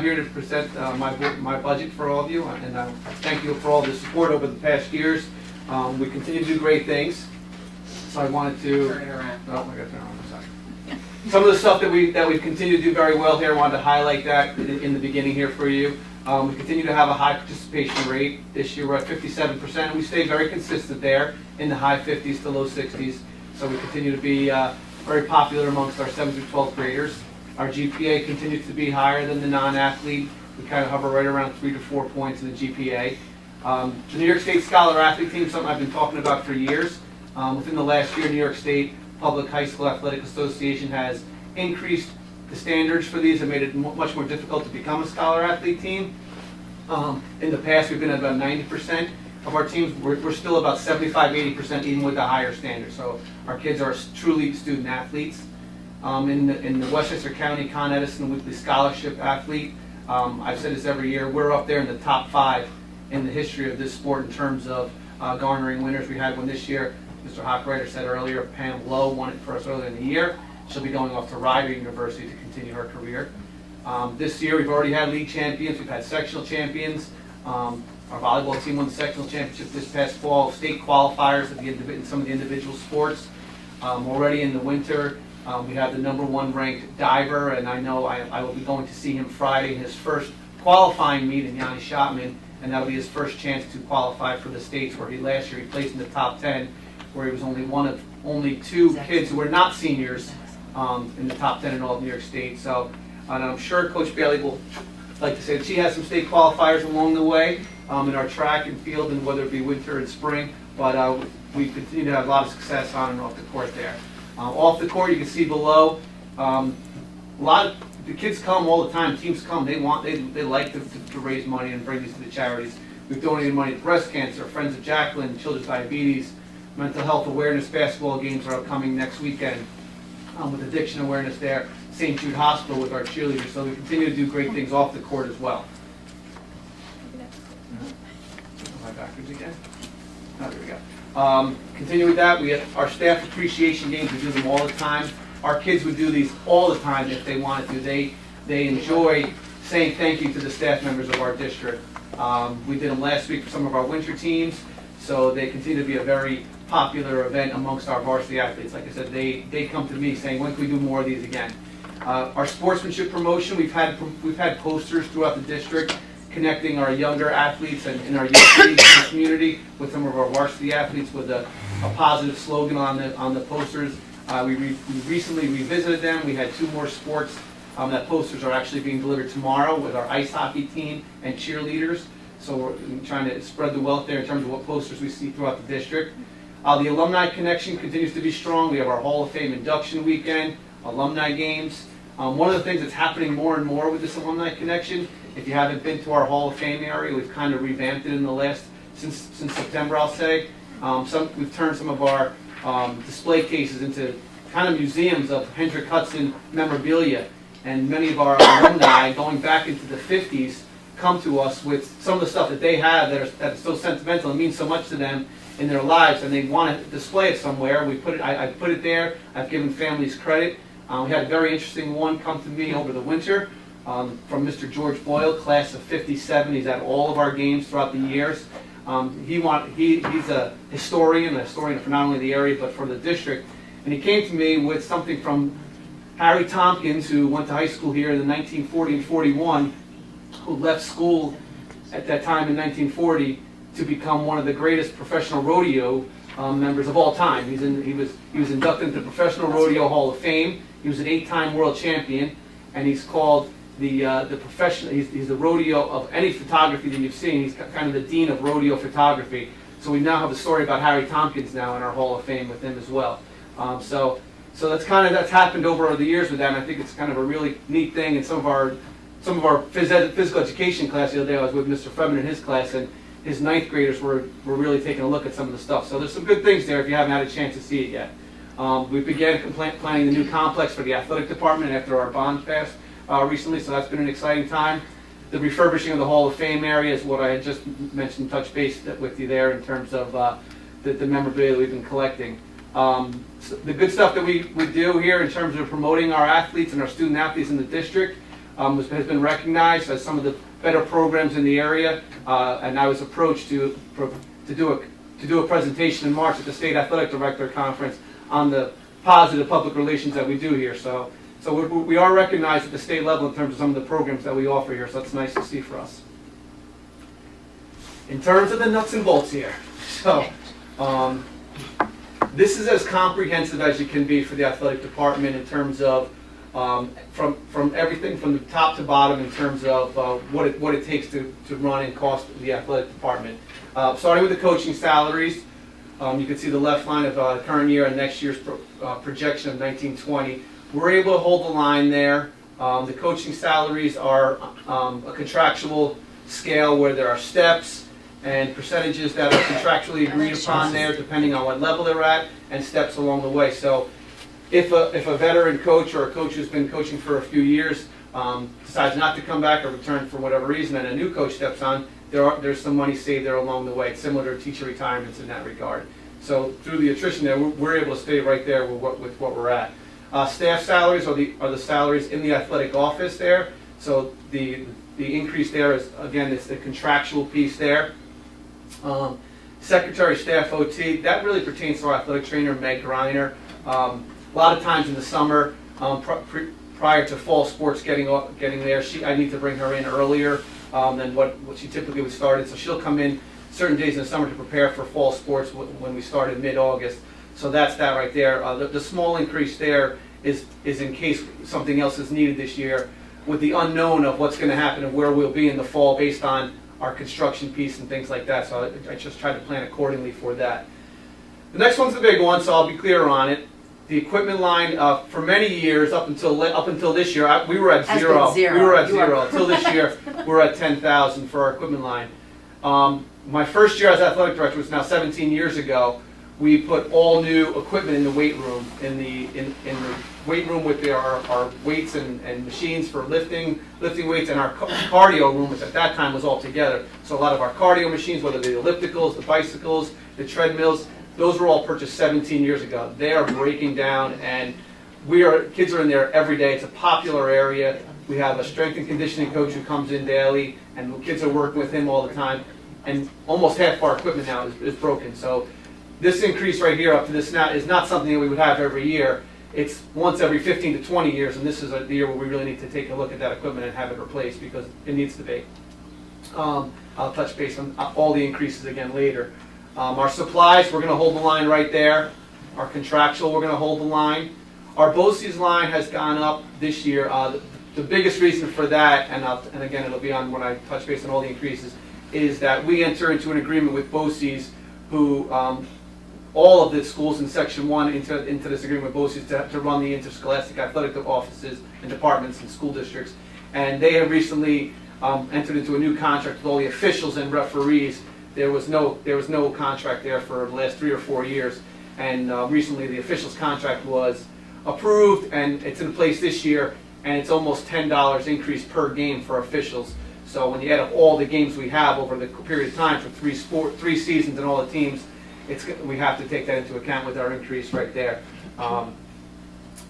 here to present my budget for all of you, and thank you for all the support over the past years. We continue to do great things. So I wanted to turn it around. Oh, I got to turn it around. Sorry. Some of the stuff that we continue to do very well here, I wanted to highlight that in the beginning here for you. We continue to have a high participation rate. This year we're at 57%, and we stay very consistent there in the high 50s to low 60s. So we continue to be very popular amongst our 7th through 12th graders. Our GPA continues to be higher than the non-athlete. We kind of hover right around 3 to 4 points in the GPA. The New York State Scholar Athlete Team, something I've been talking about for years. Within the last year, New York State Public High School Athletic Association has increased the standards for these and made it much more difficult to become a scholar athlete team. In the past, we've been at about 90% of our teams. We're still about 75-80% even with the higher standards. So our kids are truly student athletes. In the Westchester County Con Edison Weekly Scholarship Athlete, I've said this every year, we're up there in the top 5 in the history of this sport in terms of garnering winners. We had one this year. Mr. Hochreiter said earlier, Pam Lowe won it for us earlier in the year. She'll be going off to Rider University to continue her career. This year we've already had league champions, we've had sectional champions. Our volleyball team won the sectional championship this past fall, state qualifiers in some of the individual sports. Already in the winter, we have the #1 ranked diver, and I know I will be going to see him Friday in his first qualifying meet in Yanni Schotman, and that'll be his first chance to qualify for the states, where last year he placed in the top 10, where he was only one of only 2 kids who were not seniors in the top 10 in all of New York State. So, and I'm sure Coach Bailey will like to say that she has some state qualifiers along the way in our track and field, and whether it be winter and spring, but we continue to have a lot of success on and off the court there. Off the court, you can see below, a lot of the kids come all the time. Teams come. They like to raise money and bring these to the charities. We've donated money to breast cancer, Friends of Jacqueline, Children's Diabetes, mental health awareness. Basketball games are upcoming next weekend with addiction awareness there. St. Jude Hospital with our cheerleaders. So we continue to do great things off the court as well. Am I backwards again? Oh, there we go. Continue with that. We have our staff appreciation games. We do them all the time. Our kids would do these all the time if they wanted to. They enjoy saying thank you to the staff members of our district. We did them last week for some of our winter teams, so they continue to be a very popular event amongst our varsity athletes. Like I said, they come to me saying, when can we do more of these again? Our sportsmanship promotion, we've had posters throughout the district connecting our younger athletes and our youth leagues in the community with some of our varsity athletes with a positive slogan on the posters. We recently revisited them. We had 2 more sports that posters are actually being delivered tomorrow with our ice hockey team and cheerleaders. So we're trying to spread the wealth there in terms of what posters we see throughout the district. The alumni connection continues to be strong. We have our Hall of Fame induction weekend, alumni games. One of the things that's happening more and more with this alumni connection, if you haven't been to our Hall of Fame area, we've kind of revamped it in the last, since September, I'll say. We've turned some of our display cases into kind of museums of Hendrick Hudson memorabilia, and many of our alumni going back into the 50s come to us with some of the stuff that they have that's so sentimental and means so much to them in their lives, and they want to display it somewhere. I put it there. I've given families credit. We had a very interesting one come to me over the winter from Mr. George Boyle, class of '57. He's at all of our games throughout the years. He's a historian for not only the area but for the district. And he came to me with something from Harry Tompkins, who went to high school here in the 1940 and 41, who left school at that time in 1940 to become one of the greatest professional rodeo members of all time. He was inducted into the Professional Rodeo Hall of Fame. He was an 8-time world champion, and he's called the professional. He's the rodeo of any photography that you've seen. He's kind of the dean of rodeo photography. So we now have a story about Harry Tompkins now in our Hall of Fame with him as well. So that's happened over the years with that, and I think it's kind of a really neat thing. And some of our physical education class the other day, I was with Mr. Fredman in his class, and his 9th graders were really taking a look at some of the stuff. So there's some good things there if you haven't had a chance to see it yet. We began planning the new complex for the athletic department after our bond passed recently, so that's been an exciting time. The refurbishing of the Hall of Fame area is what I had just mentioned, touch base with you there in terms of the memorabilia we've been collecting. So the good stuff that we do here in terms of promoting our athletes and our student athletes in the district, has been recognized as some of the better programs in the area, and I was approached to do a presentation in March at the State Athletic Director Conference on the positive public relations that we do here. So we are recognized at the state level in terms of some of the programs that we offer here, so that's nice to see for us. In terms of the nuts and bolts here, so this is as comprehensive as you can be for the athletic department in terms of from everything from the top to bottom in terms of what it takes to run and cost the athletic department. Starting with the coaching salaries, you can see the left line of current year and next year's projection of 1920. We're able to hold the line there. The coaching salaries are a contractual scale where there are steps and percentages that are contractually agreed upon there depending on what level they're at, and steps along the way. So if a veteran coach or a coach who's been coaching for a few years decides not to come back or return for whatever reason and a new coach steps on, there's some money saved there along the way. It's similar to teacher retirements in that regard. So through the attrition there, we're able to stay right there with what we're at. Staff salaries are the salaries in the athletic office there. So the increase there is, again, it's the contractual piece there. Secretary staff OT, that really pertains to our athletic trainer, Meg Greiner. A lot of times in the summer, prior to fall sports getting there, I need to bring her in earlier than what she typically would start in. So she'll come in certain days in the summer to prepare for fall sports when we start in mid-August. So that's that right there. The small increase there is in case something else is needed this year, with the unknown of what's going to happen and where we'll be in the fall based on our construction piece and things like that. So I just try to plan accordingly for that. The next one's the big one, so I'll be clear on it. The equipment line, for many years, up until this year, we were at zero. We were at zero. Until this year, we're at 10,000 for our equipment line. My first year as athletic director was now 17 years ago. We put all new equipment in the weight room, in the weight room with our weights and machines for lifting weights, and our cardio room, which at that time was all together. So a lot of our cardio machines, whether they're the ellipticals, the bicycles, the treadmills, those were all purchased 17 years ago. They are breaking down, and kids are in there every day. It's a popular area. We have a strength and conditioning coach who comes in daily, and the kids are working with him all the time. And almost half our equipment now is broken. So this increase right here up to this now is not something that we would have every year. It's once every 15 to 20 years, and this is the year where we really need to take a look at that equipment and have it replaced because it needs to be. I'll touch base on all the increases again later. Our supplies, we're going to hold the line right there. Our contractual, we're going to hold the line. Our BOCES line has gone up this year. The biggest reason for that, and again it'll be on when I touch base on all the increases, is that we enter into an agreement with BOCES, who all of the schools in Section 1 into this agreement with BOCES to run the interscholastic athletic offices and departments and school districts. And they have recently entered into a new contract with all the officials and referees. There was no contract there for the last 3 or 4 years, and recently the officials contract was approved, and it's in place this year, and it's almost $10 increase per game for officials. So when you add up all the games we have over the period of time for 3 seasons and all the teams, we have to take that into account with our increase right there. Our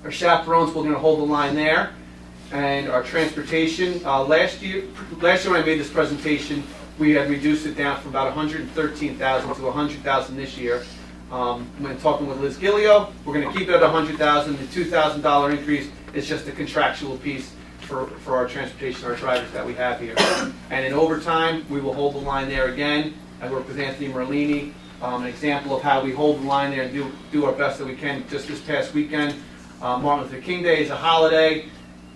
chaperones, we're going to hold the line there, and our transportation. Last year when I made this presentation, we had reduced it down from about 113,000 to 100,000 this year. When talking with Liz Gillio, we're going to keep it at 100,000. The $2,000 increase is just a contractual piece for our transportation, our drivers that we have here. And in overtime, we will hold the line there again. I work with Anthony Merlini. An example of how we hold the line there and do our best that we can. Just this past weekend, Martin Luther King Day is a holiday.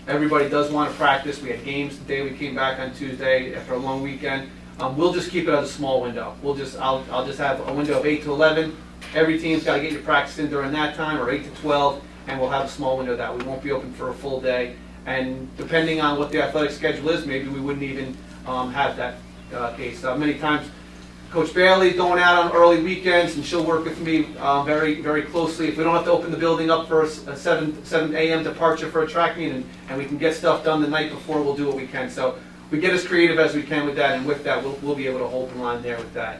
Everybody does want to practice. We had games the day we came back on Tuesday after a long weekend. We'll just keep it as a small window. I'll just have a window of 8 to 11. Every team's got to get your practice in during that time, or 8 to 12, and we'll have a small window that we won't be open for a full day. And depending on what the athletic schedule is, maybe we wouldn't even have that case. Many times, Coach Bailey's going out on early weekends, and she'll work with me very, very closely. If we don't have to open the building up for a 7 a.m. departure for a track meet, and we can get stuff done the night before, we'll do what we can. So we get as creative as we can with that, and with that, we'll be able to hold the line there with that.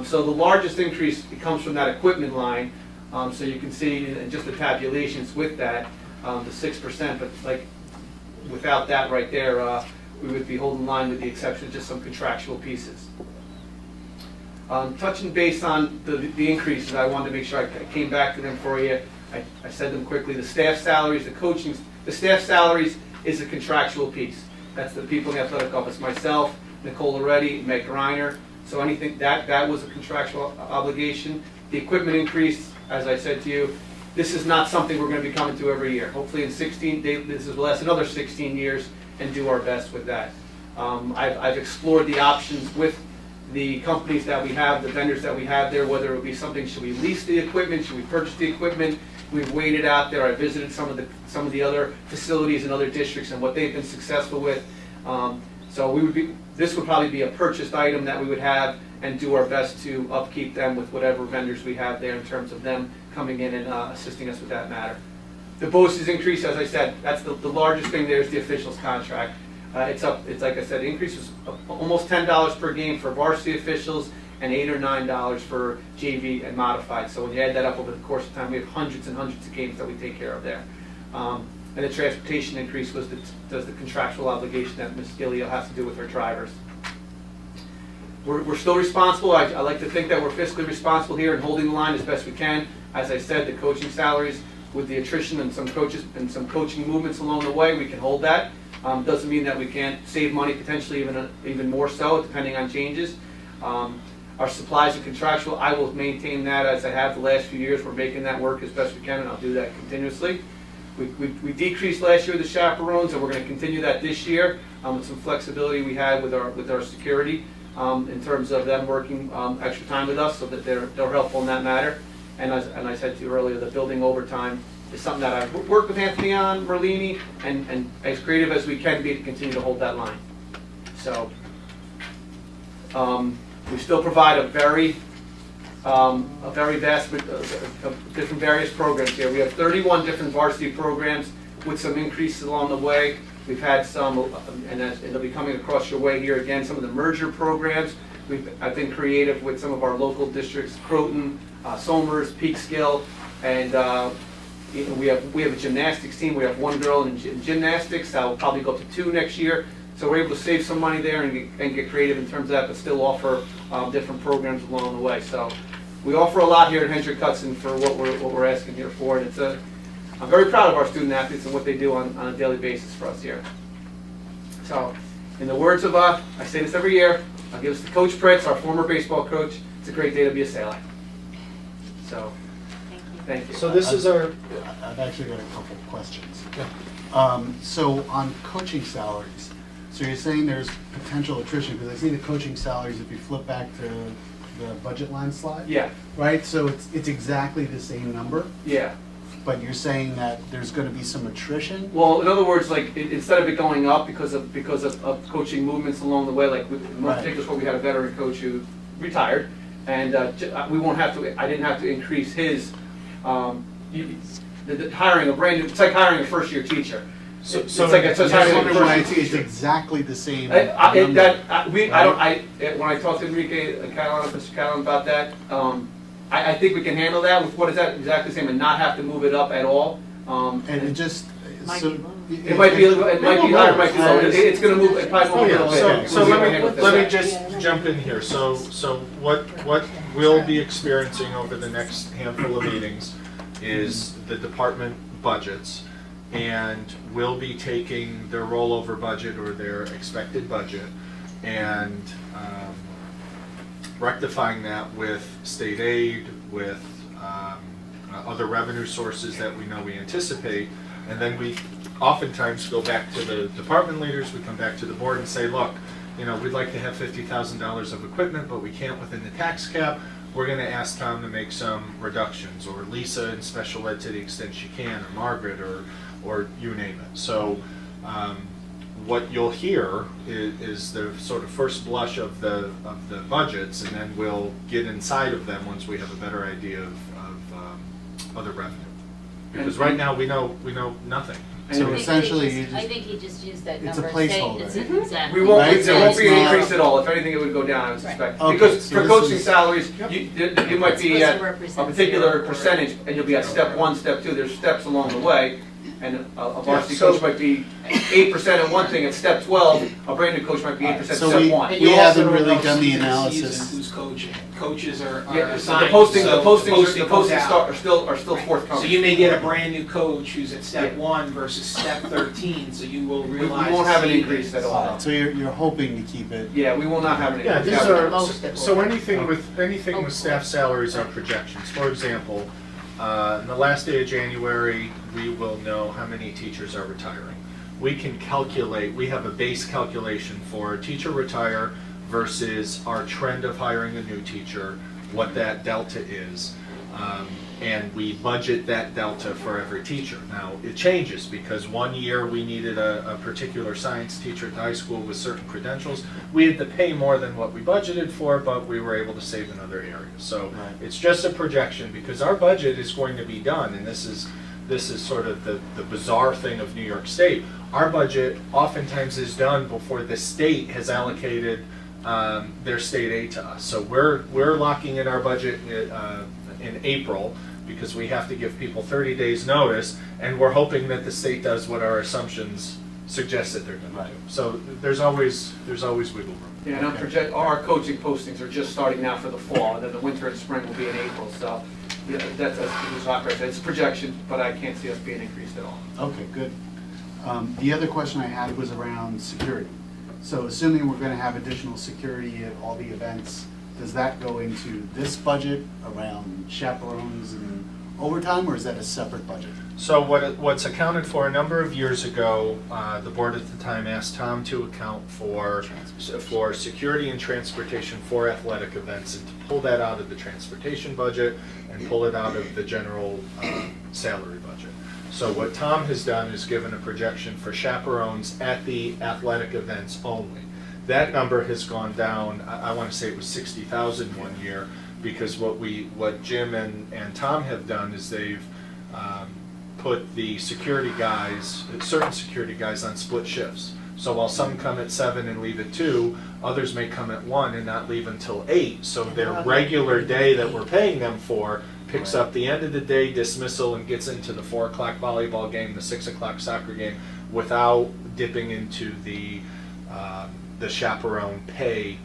So the largest increase comes from that equipment line. So you can see in just the tabulations with that, the 6%. But like without that right there, we would be holding line with the exception of just some contractual pieces. Touching base on the increases, I wanted to make sure I came back to them for you. I said them quickly. The staff salaries, the staff salaries is a contractual piece. That's the people in the athletic office, myself, Nicole Loretti, Meg Reiner. So anything, that was a contractual obligation. The equipment increase, as I said to you, this is not something we're going to be coming to every year. Hopefully in this will last another 16 years and do our best with that. I've explored the options with the companies that we have, the vendors that we have there, whether it would be something, should we lease the equipment, should we purchase the equipment? We've waited out there. I visited some of the other facilities in other districts and what they've been successful with. So this would probably be a purchased item that we would have and do our best to upkeep them with whatever vendors we have there in terms of them coming in and assisting us with that matter. The BOCES increase, as I said, that's the largest thing there is the officials contract. It's like I said, the increase is almost $10 per game for varsity officials and $8 or $9 for JV and modified. So when you add that up over the course of time, we have hundreds and hundreds of games that we take care of there. And the transportation increase was the contractual obligation that Ms. Gilio has to do with her drivers. We're still responsible. I like to think that we're fiscally responsible here and holding the line as best we can. As I said, the coaching salaries with the attrition and some coaches and some coaching movements along the way, we can hold that. Doesn't mean that we can't save money, potentially even more so, depending on changes. Our supplies and contractual, I will maintain that as I have the last few years. We're making that work as best we can, and I'll do that continuously. We decreased last year the chaperones, and we're going to continue that this year with some flexibility we had with our security in terms of them working extra time with us, so that they're helpful in that matter. And I said to you earlier, the building overtime is something that I've worked with Anthony on, Merlini, and as creative as we can be to continue to hold that line. So we still provide a very vast of different various programs here. We have 31 different varsity programs with some increases along the way. We've had some, and they'll be coming across your way here again, some of the merger programs. I've been creative with some of our local districts, Croton, Somers, Peekskill, and we have a gymnastics team. We have one girl in gymnastics. That will probably go up to 2 next year. So we're able to save some money there and get creative in terms of that, but still offer different programs along the way. So we offer a lot here at Hendrick Hudson for what we're asking here for, and I'm very proud of our student athletes and what they do on a daily basis for us here. So, in the words of I say this every year, I'll give us to Coach Pritz, our former baseball coach. It's a great day to be a Sailor. So, thank you. So this is our. I've actually got a couple of questions. Yeah. So on coaching salaries, so you're saying there's potential attrition, because I see the coaching salaries, if you flip back to the budget line slide. Yeah. Right, so it's exactly the same number, Yeah. but you're saying that there's gonna be some attrition? Well, in other words, like instead of it going up because of coaching movements along the way, like in most particulars where we had a veteran coach who retired, and we won't have to. I didn't have to increase his the hiring a brand new. It's like hiring a first-year teacher. So it's like it's just hiring a first-year it's teacher. exactly the same When number. I talked to Enrique Mr. Callan about that, I think we can handle that with what is that exactly the same and not have to move it up at all. And it just, so. It might be higher, it might be low. It's going to move. It probably won't Oh, be yeah. a bit. So let me just jump in here. So what we'll be experiencing over the next handful of meetings is the department budgets, and we'll be taking their rollover budget or their expected budget and rectifying that with state aid, with other revenue sources that we know we anticipate, and then we oftentimes go back to the department leaders, we come back to the board and say, look, we'd like to have $50,000 of equipment, but we can't within the tax cap. We're going to ask Tom to make some reductions, or Lisa in special ed to the extent she can, or Margaret, or you name it. So what you'll hear is the sort of first blush of the budgets, and then we'll get inside of them once we have a better idea of other revenue. Because right now we know nothing. So essentially, you I just, think he just used that it's a number. placeholder. Exactly. We won't. Right, There won't so be an it's not- increase at all. If anything, it would go down. I would suspect Okay, because so for this coaching is- salaries, you might It's be supposed at to a represent particular 0 or- percentage, and you'll be at step 1, step 2. There's steps along the way. And a varsity so- coach might be 8% at one thing at step 12, a brand new coach might be 8% at So step we- 1. And We you also haven't don't really know done the season to analysis. season Who's coaching? Coaches are Yeah, so assigned. the postings posting comes out. are still forthcoming. So you may get a brand new coach who's at step Yeah. 1 versus step 13, so you will we realize. won't have an the increase at all. So you're hoping to keep it, Yeah, we will not have an Yeah, increase. these Yeah, are, Most it so will. anything with staff salaries are projections. For example, in the last day of January, we will know how many teachers are retiring. We can calculate, we have a base calculation for a teacher retire versus our trend of hiring a new teacher, what that delta is. And we budget that delta for every teacher. Now, it changes because one year we needed a particular science teacher at the high school with certain credentials. We had to pay more than what we budgeted for, but we were able to save in other areas. So Right. it's just a projection because our budget is going to be done, and this is sort of the bizarre thing of New York State. Our budget oftentimes is done before the state has allocated their state aid to us. So we're locking in our budget in April because we have to give people 30 days notice, and we're hoping that the state does what our assumptions suggest that they're going to do. So there's always wiggle room. Yeah, and our coaching postings are just starting now for the fall, and then the winter and spring will be in April, so yeah, it's a projection, but I can't see us being increased at all. okay, good. The other question I had was around security. So assuming we're gonna have additional security at all the events, does that go into this budget around chaperones and overtime, or is that a separate budget? So what's accounted for a number of years ago, the board at the time asked Tom to account for security and transportation for athletic events and to pull that out of the transportation budget and pull it out of the general salary budget. So what Tom has done is given a projection for chaperones at the athletic events only. That number has gone down, I want to say it was 60,000 one year, because what Jim and Tom have done is they've put the security guys, certain security guys on split shifts. So while some come at 7 and leave at 2, others may come at 1 and not leave until 8. So their regular day that we're paying them for picks up the end of the day dismissal and gets into the 4 o'clock volleyball game, the 6 o'clock soccer game, without dipping into the chaperone pay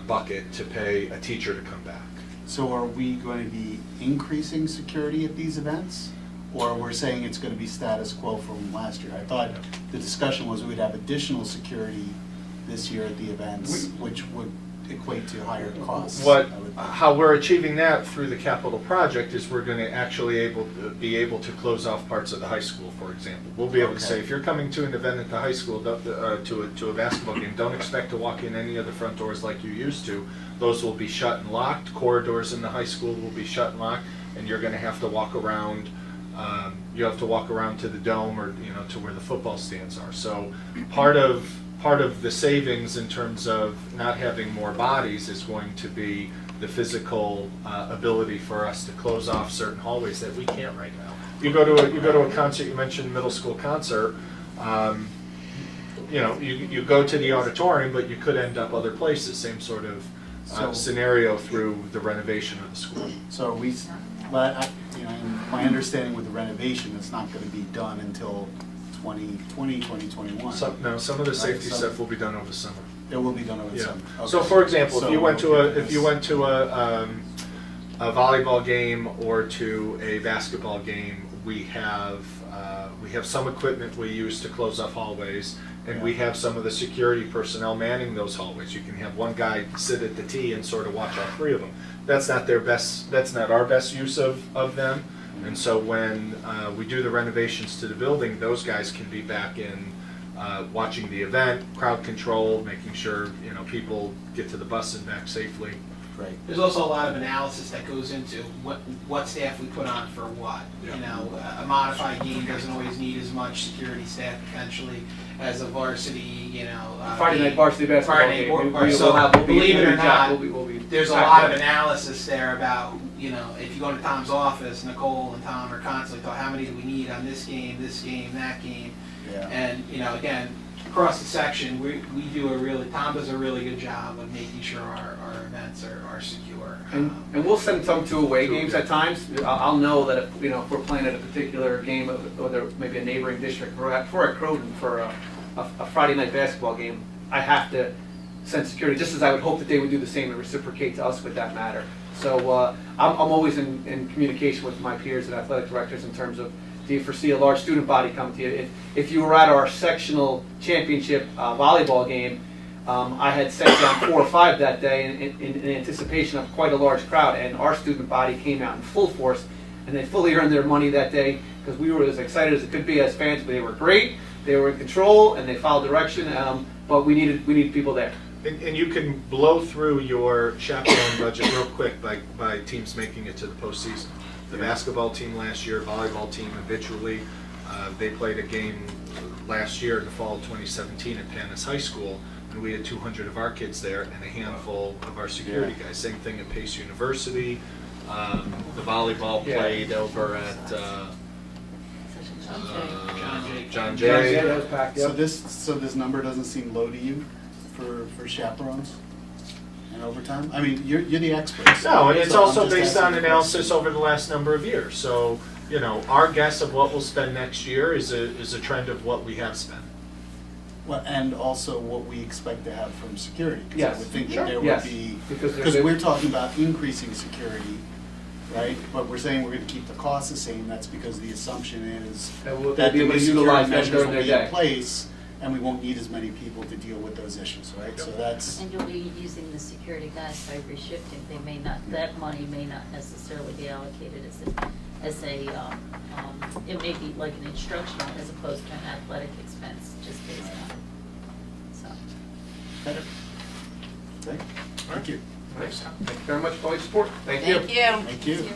bucket to pay a teacher to come back. So are we going to be increasing security at these events? Or we're saying it's going to be status quo from last year? I thought the discussion was we'd have additional security this year at the events, which would equate to higher costs. I would think. How we're achieving that through the capital project is we're going to actually be able to close off parts of the high school, for example. We'll be able to say, Okay. if you're coming to an event at the high school, to a basketball game, don't expect to walk in any of the front doors like you used to. Those will be shut and locked. Corridors in the high school will be shut and locked, and you're going to have to walk around. You have to walk around to the dome or to where the football stands are. So part of the savings in terms of not having more bodies is going to be the physical ability for us to close off certain hallways that we can't right now. You go to a concert. You mentioned middle school concert. You go to the auditorium, but you could end up other places. Same sort of scenario through the renovation of the school. So are we, but in my understanding with the renovation, it's not going to be done until 2020, 2021. Some of the safety Right, so- stuff will be done over the summer. It will be done over the Yeah. summer. So Okay. for example, So if you went to we're a volleyball game or to a basketball game, we have some equipment we use to close off hallways, and we have some of the security personnel manning those hallways. You can have one guy sit at the tee and sort of watch all 3 of them. That's not our best use of them. And so when we do the renovations to the building, those guys can be back in watching the event, crowd control, making sure people get to the bus and back safely. Great. There's also a lot of analysis that goes into what staff we put on for what. Yeah. A modified game doesn't always need as much security staff potentially as a varsity, Friday night varsity basketball Friday game. night so believe it or not, we'll be there's a lot of analysis there about, if you go to Tom's office, Nicole and Tom are constantly talking, how many do we need on this game, that game? Yeah. And, again, across the section, Tom does a really good job of making sure our events are secure. And we'll send some to away games at times. I'll know that if, you know, if we're playing at a particular game, whether maybe a neighboring district, for a Croton, for a Friday night basketball game, I have to send security, just as I would hope that they would do the same and reciprocate to us with that matter. So I'm always in communication with my peers and athletic directors in terms of, do you foresee a large student body coming to you? If you were at our sectional championship volleyball game, I had set down 4 or 5 that day in anticipation of quite a large crowd, and our student body came out in full force, and they fully earned their money that day because we were as excited as it could be as fans. But they were great, they were in control, and they followed direction. But we needed people there. And you can blow through your chaperone budget real quick by teams making it to the postseason. The basketball team last year, volleyball team habitually, they played a game last year in the fall of 2017 at Panis High School, and we had 200 of our kids there and a handful of our security guys. Same thing at Pace University. The volleyball played over at John Jay. Yeah, that was packed. So Yep. this number doesn't seem low to you for chaperones and overtime? I mean, you're the experts. No, and it's So I'm also just based asking on the analysis over the last number of years. So, you know, our guess of what we'll spend next year is a trend of what we have spent. Well, and also what we expect to have from security. 'Cause Yes. I would think Sure. that there Yes. would be, Because because they're- we're talking about increasing security, right? But we're saying we're gonna keep the costs the same, that's because the assumption is And we'll that be the able new to security utilize that measures during will their be in day. place, and we won't need as many people to deal with those issues, right? Yep. So that's, And you'll be using the security guys by reshifting. They may not, that money may not necessarily be allocated as a, it may be like an instructional as opposed to an athletic expense, just based on it. So, better. Okay, thank you. Thank you very much for all your support. Thank you. thank you. Thank you.